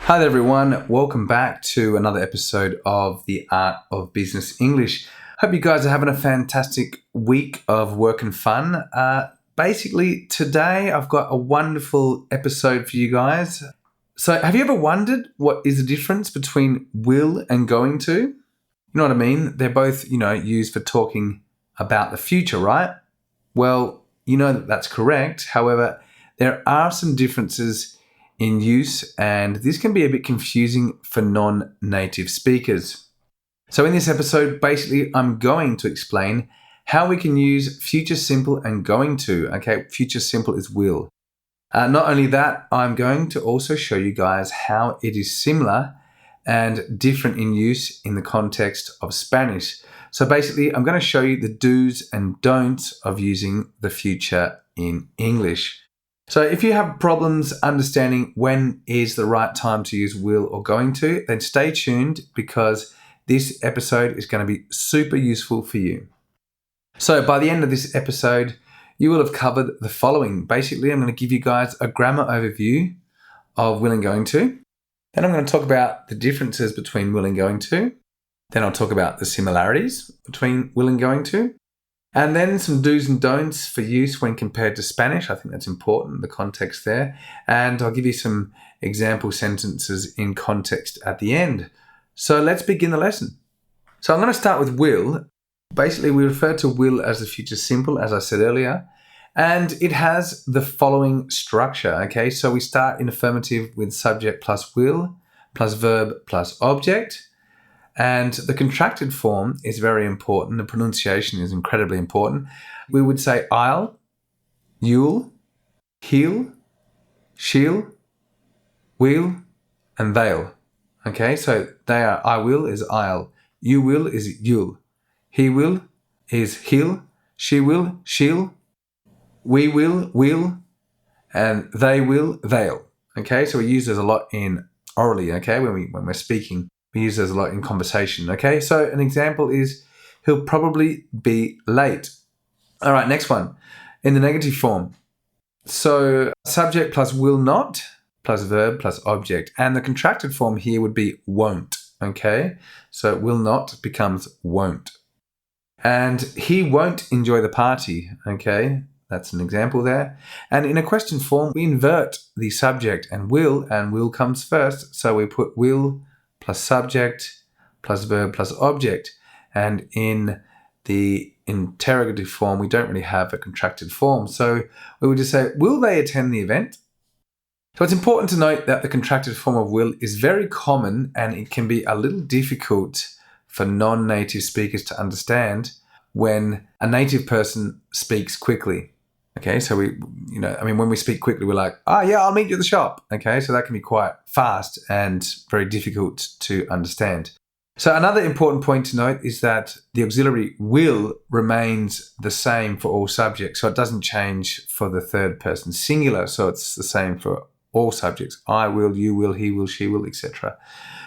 Hi there everyone, welcome back to another episode of the Art of Business English. Hope you guys are having a fantastic week of work and fun. Basically today I've got a wonderful episode for you guys. So have you ever wondered what is the difference between will and going to? You know what I mean? They're both, used for talking about the future, right? Well, you know that that's correct. However, there are some differences in use, and this can be a bit confusing for non-native speakers. So in this episode, basically, I'm going to explain how we can use future simple and going to. Okay, future simple is will. Not only that, I'm going to also show you guys how it is similar and different in use in the context of Spanish. So basically, I'm going to show you the do's and don'ts of using the future in English. So if you have problems understanding when is the right time to use will or going to, then stay tuned because this episode is going to be super useful for you. So by the end of this episode, you will have covered the following. Basically, I'm going to give you guys a grammar overview of will and going to. Then I'm going to talk about the differences between will and going to. Then I'll talk about the similarities between will and going to. And then some do's and don'ts for use when compared to Spanish. I think that's important, the context there. And I'll give you some example sentences in context at the end. So let's begin the lesson. So I'm going to start with will. Basically, we refer to will as the future simple, as I said earlier. And it has the following structure, okay? So we start in affirmative with subject plus will, plus verb plus object. And the contracted form is very important. The pronunciation is incredibly important. We would say I'll, you'll, he'll, she'll, will, and they'll. Okay, so they are I will is I'll, you will is you'll, he will is he'll, she will, she'll, we will, we'll, and they will, they'll. Okay, so we use those a lot in orally, okay, when we're speaking. We use those a lot in conversation, okay? So an example is, he'll probably be late. All right, next one. In the negative form. So subject plus will not, plus verb plus object. And the contracted form here would be won't, okay? So will not becomes won't. And he won't enjoy the party, okay? That's an example there. And in a question form, we invert the subject and will comes first. So we put will plus subject, plus verb, plus object. And in the interrogative form, we don't really have a contracted form. So we would just say, will they attend the event? So it's important to note that the contracted form of will is very common and it can be a little difficult for non-native speakers to understand when a native person speaks quickly. Okay, so when we speak quickly, we're like, I'll meet you at the shop. Okay, so that can be quite fast and very difficult to understand. So another important point to note is that the auxiliary will remains the same for all subjects. So it doesn't change for the third person singular. So it's the same for all subjects. I will, you will, he will, she will, etc.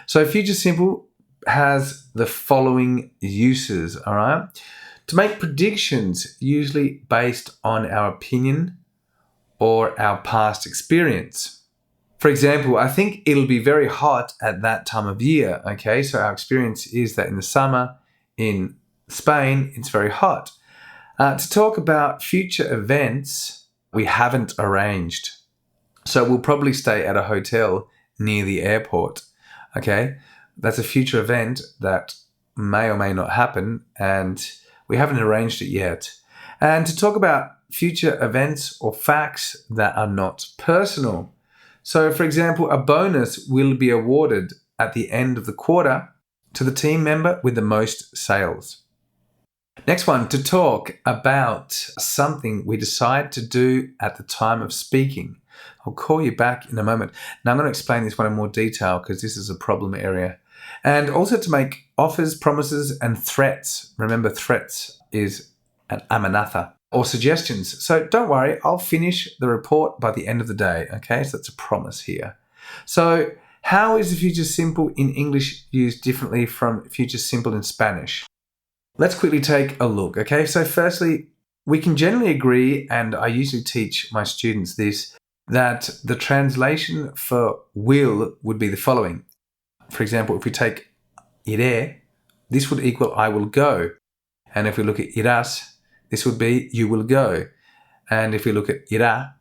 So future simple has the following uses, all right? To make predictions, usually based on our opinion or our past experience. For example, I think it'll be very hot at that time of year, okay? So our experience is that in the summer in Spain, it's very hot. To talk about future events, we haven't arranged. So we'll probably stay at a hotel near the airport, okay? That's a future event that may or may not happen, and we haven't arranged it yet. And to talk about future events or facts that are not personal. So, for example, a bonus will be awarded at the end of the quarter to the team member with the most sales. Next one, to talk about something we decide to do at the time of speaking. I'll call you back in a moment. Now, I'm going to explain this one in more detail because this is a problem area. And also to make offers, promises, and threats. Remember, threats is an amenaza or suggestions. So don't worry, I'll finish the report by the end of the day. Okay, so that's a promise here. So how is the future simple in English used differently from future simple in Spanish? Let's quickly take a look. Okay, so firstly, we can generally agree, and I usually teach my students this, that the translation for will would be the following. For example, if we take iré, this would equal I will go. And if we look at irás, this would be you will go. And if we look at irá,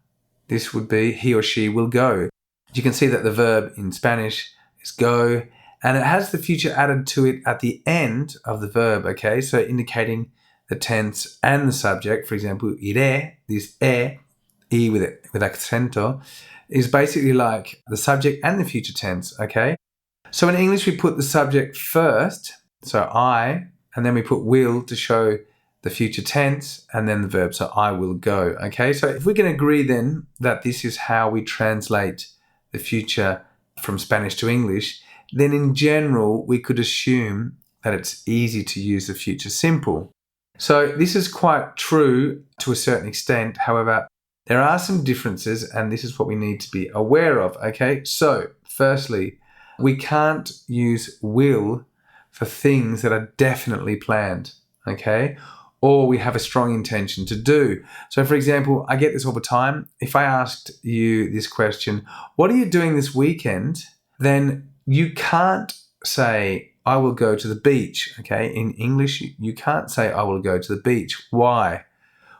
this would be he or she will go. You can see that the verb in Spanish is go, and it has the future added to it at the end of the verb, okay? So indicating the tense and the subject. For example, iré, this e with accento, is basically like the subject and the future tense, okay? So in English, we put the subject first, so I, and then we put will to show the future tense, and then the verb, so I will go, okay? So if we can agree then that this is how we translate the future from Spanish to English, then in general, we could assume that it's easy to use the future simple. So this is quite true to a certain extent. However, there are some differences, and this is what we need to be aware of, okay? So firstly, we can't use will for things that are definitely planned, okay? Or we have a strong intention to do. So for example, I get this all the time. If I asked you this question, what are you doing this weekend? Then you can't say, I will go to the beach, okay? In English, you can't say, I will go to the beach. Why?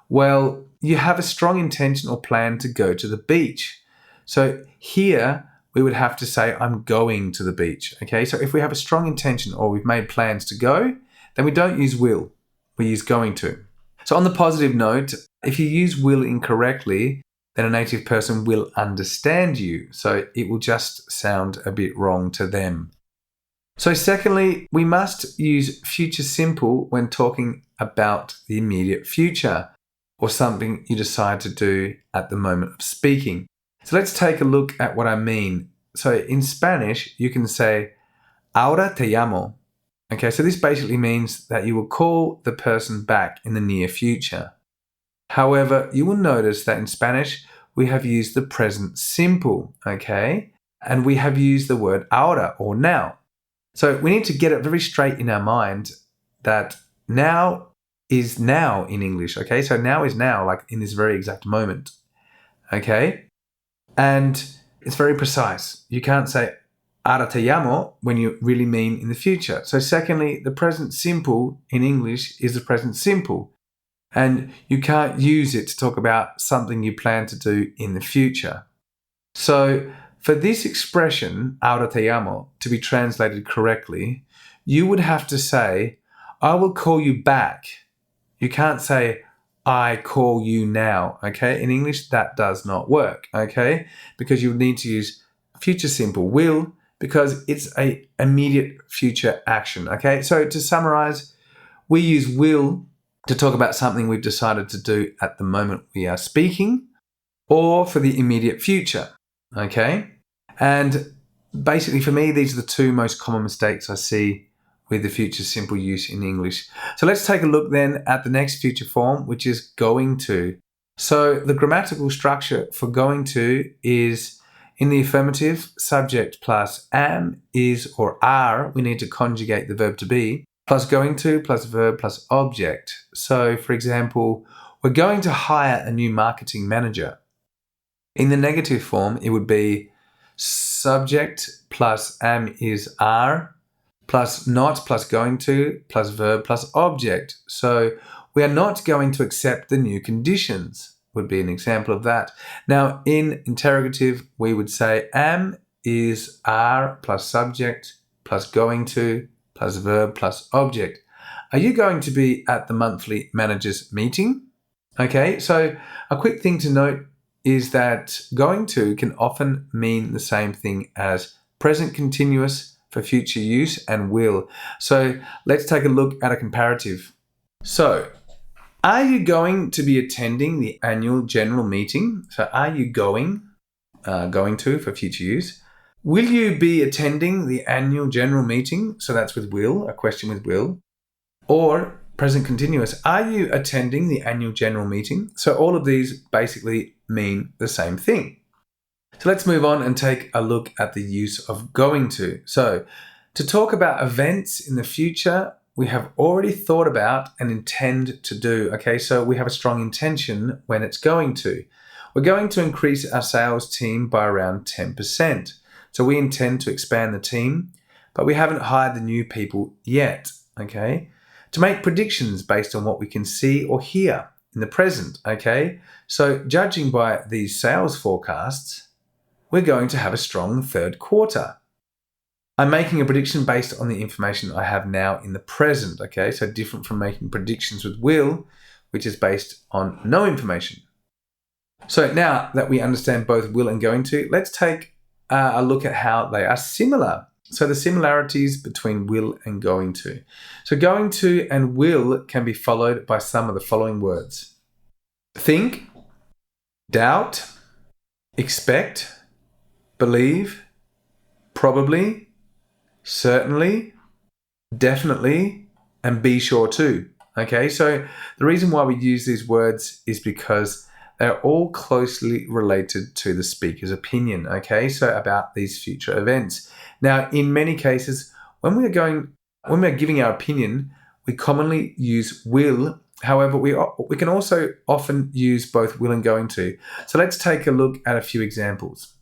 Well, you have a strong intention or plan to go to the beach. So here, we would have to say, I'm going to the beach, okay? So if we have a strong intention or we've made plans to go, then we don't use will. We use going to. So on the positive note, if you use will incorrectly, then a native person will understand you. So it will just sound a bit wrong to them. So secondly, we must use future simple when talking about the immediate future or something you decide to do at the moment of speaking. So let's take a look at what I mean. So in Spanish, you can say, ahora te llamo. Okay, so this basically means that you will call the person back in the near future. However, you will notice that in Spanish, we have used the present simple, okay? And we have used the word ahora or now. So we need to get it very straight in our mind that now is now in English, okay? So now is now, like in this very exact moment, okay? And it's very precise. You can't say ahora te llamo when you really mean in the future. So secondly, the present simple in English is the present simple. And you can't use it to talk about something you plan to do in the future. So for this expression, ahora te llamo, to be translated correctly, you would have to say, I will call you back. You can't say, I call you now, okay? In English, that does not work, okay? Because you would need to use future simple will, because it's an immediate future action, okay? So to summarize, we use will to talk about something we've decided to do at the moment we are speaking, or for the immediate future, okay? And basically for me, these are the two most common mistakes I see with the future simple use in English. So let's take a look then at the next future form, which is going to. So the grammatical structure for going to is in the affirmative, subject plus am, is, or are. We need to conjugate the verb to be, plus going to, plus verb, plus object. So for example, we're going to hire a new marketing manager. In the negative form, it would be subject plus am, is, are, plus not, plus going to, plus verb, plus object. So we are not going to accept the new conditions, would be an example of that. Now, in interrogative, we would say am, is, are, plus subject, plus going to, plus verb, plus object. Are you going to be at the monthly managers meeting? Okay, so a quick thing to note is that going to can often mean the same thing as present continuous for future use and will. So let's take a look at a comparative. So, are you going to be attending the annual general meeting? So are you going to for future use. Will you be attending the annual general meeting? So that's with will, a question with will. Or present continuous, are you attending the annual general meeting? So all of these basically mean the same thing. So let's move on and take a look at the use of going to. So to talk about events in the future, we have already thought about and intend to do. Okay, so we have a strong intention when it's going to. we're going to increase our sales team by around 10%. So we intend to expand the team, but we haven't hired the new people yet, okay? To make predictions based on what we can see or hear in the present, okay? So judging by these sales forecasts, we're going to have a strong third quarter. I'm making a prediction based on the information I have now in the present, okay? So different from making predictions with will, which is based on no information. So now that we understand both will and going to, let's take a look at how they are similar. So the similarities between will and going to. So going to and will can be followed by some of the following words. Think, doubt, expect, believe, probably, certainly, definitely, and be sure to. Okay, so the reason why we use these words is because they're all closely related to the speaker's opinion, okay, so about these future events. Now, in many cases, when we're giving our opinion, we commonly use will. However, we can also often use both will and going to. So let's take a look at a few examples.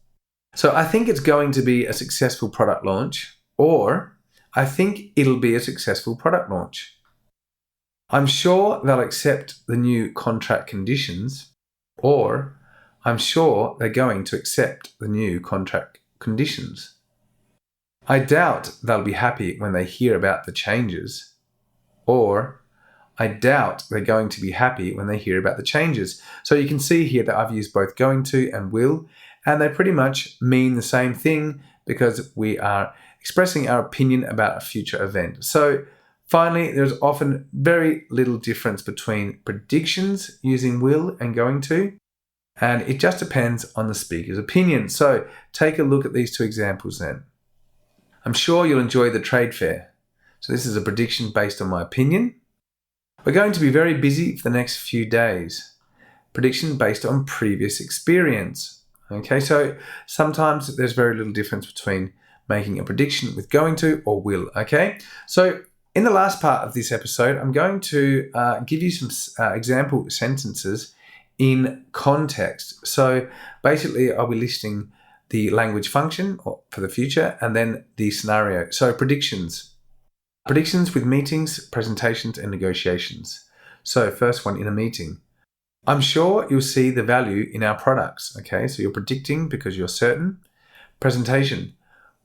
So I think it's going to be a successful product launch, or I think it'll be a successful product launch. I'm sure they'll accept the new contract conditions, or I'm sure they're going to accept the new contract conditions. I doubt they'll be happy when they hear about the changes, or I doubt they're going to be happy when they hear about the changes. So you can see here that I've used both going to and will, and they pretty much mean the same thing because we are expressing our opinion about a future event. So finally, there's often very little difference between predictions using will and going to, and it just depends on the speaker's opinion. So take a look at these two examples then. I'm sure you'll enjoy the trade fair. So this is a prediction based on my opinion. We're going to be very busy for the next few days. Prediction based on previous experience. Okay, so sometimes there's very little difference between making a prediction with going to or will, okay? So in the last part of this episode, I'm going to give you some example sentences in context. So basically, I'll be listing the language function for the future and then the scenario. So predictions. Predictions with meetings, presentations, and negotiations. So first one, in a meeting. I'm sure you'll see the value in our products. Okay, so you're predicting because you're certain. Presentation.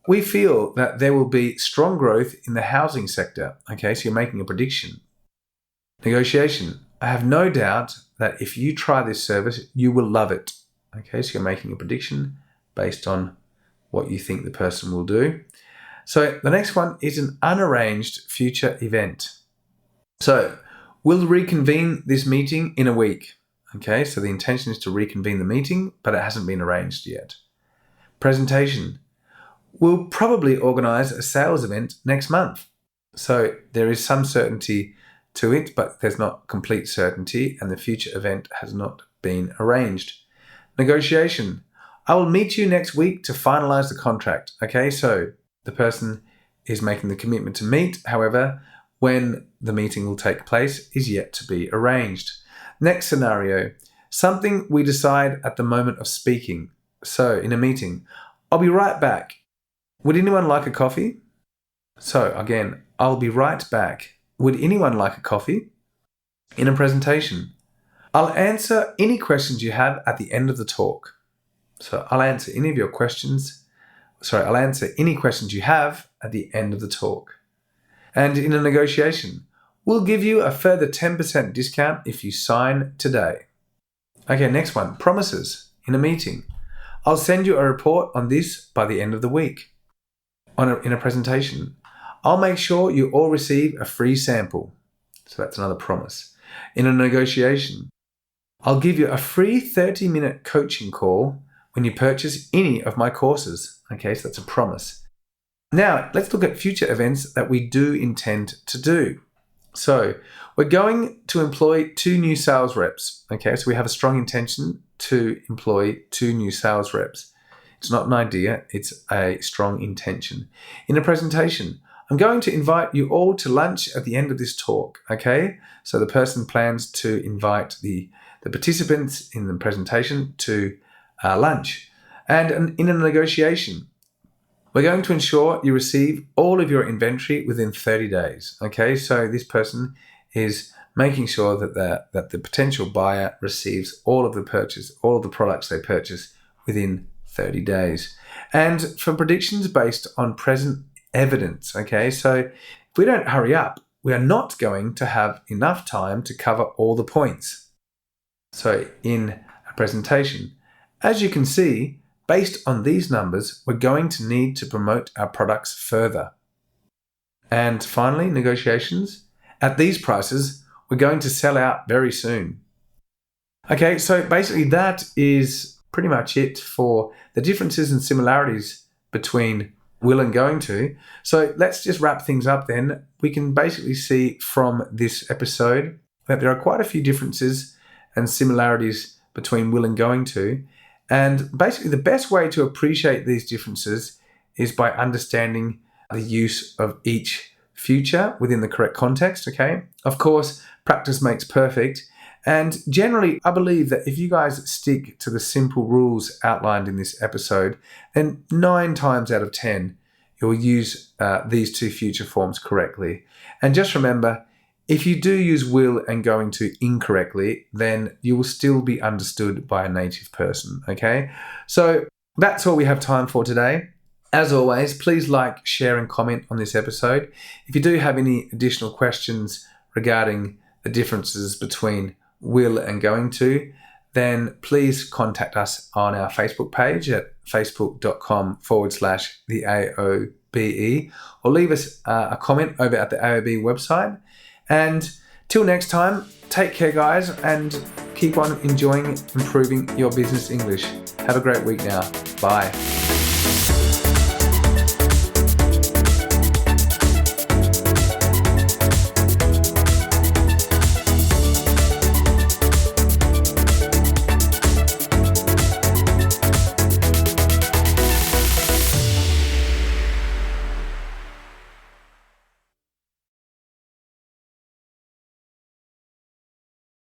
We feel that there will be strong growth in the housing sector. Okay, so you're making a prediction. Negotiation. I have no doubt that if you try this service, you will love it. Okay, so you're making a prediction based on what you think the person will do. So the next one is an unarranged future event. So we'll reconvene this meeting in a week. Okay, so the intention is to reconvene the meeting, but it hasn't been arranged yet. Presentation. We'll probably organize a sales event next month. So there is some certainty to it, but there's not complete certainty, and the future event has not been arranged. Negotiation. I will meet you next week to finalize the contract. Okay, so the person is making the commitment to meet. However, when the meeting will take place is yet to be arranged. Next scenario. Something we decide at the moment of speaking. So in a meeting, I'll be right back. Would anyone like a coffee? So again, I'll be right back. Would anyone like a coffee? In a presentation, I'll answer any questions you have at the end of the talk. So I'll answer any questions you have at the end of the talk. And in a negotiation, we'll give you a further 10% discount if you sign today. Okay, next one, promises. In a meeting, I'll send you a report on this by the end of the week. In a presentation, I'll make sure you all receive a free sample. So that's another promise. In a negotiation, I'll give you a free 30-minute coaching call when you purchase any of my courses. Okay, so that's a promise. Now, let's look at future events that we do intend to do. So we're going to employ 2 new sales reps. Okay, so we have a strong intention to employ 2 new sales reps. It's not an idea, it's a strong intention. In a presentation, I'm going to invite you all to lunch at the end of this talk, okay? So the person plans to invite the the participants in the presentation to lunch. And in a negotiation, we're going to ensure you receive all of your inventory within 30 days. Okay, so this person is making sure that the potential buyer receives all of the products they purchase within 30 days. And for predictions based on present evidence, okay, so if we don't hurry up, we are not going to have enough time to cover all the points. So in a presentation, as you can see, based on these numbers, we're going to need to promote our products further. And finally, negotiations. At these prices, we're going to sell out very soon. Okay, so basically that is pretty much it for the differences and similarities between will and going to. So let's just wrap things up then. We can basically see from this episode that there are quite a few differences and similarities between will and going to. And basically the best way to appreciate these differences is by understanding the use of each future within the correct context, okay? Of course, practice makes perfect. And generally, I believe that if you guys stick to the simple rules outlined in this episode, then 9 times out of 10, you'll use these two future forms correctly. And just remember, if you do use will and going to incorrectly, then you will still be understood by a native person, okay? So that's all we have time for today. As always, please like, share, and comment on this episode. If you do have any additional questions regarding the differences between will and going to, then please contact us on our Facebook page at facebook.com/the AOBE, or leave us a comment over at the AOB website. And till next time, take care, guys, and keep on enjoying improving your business English. Have a great week now. Bye.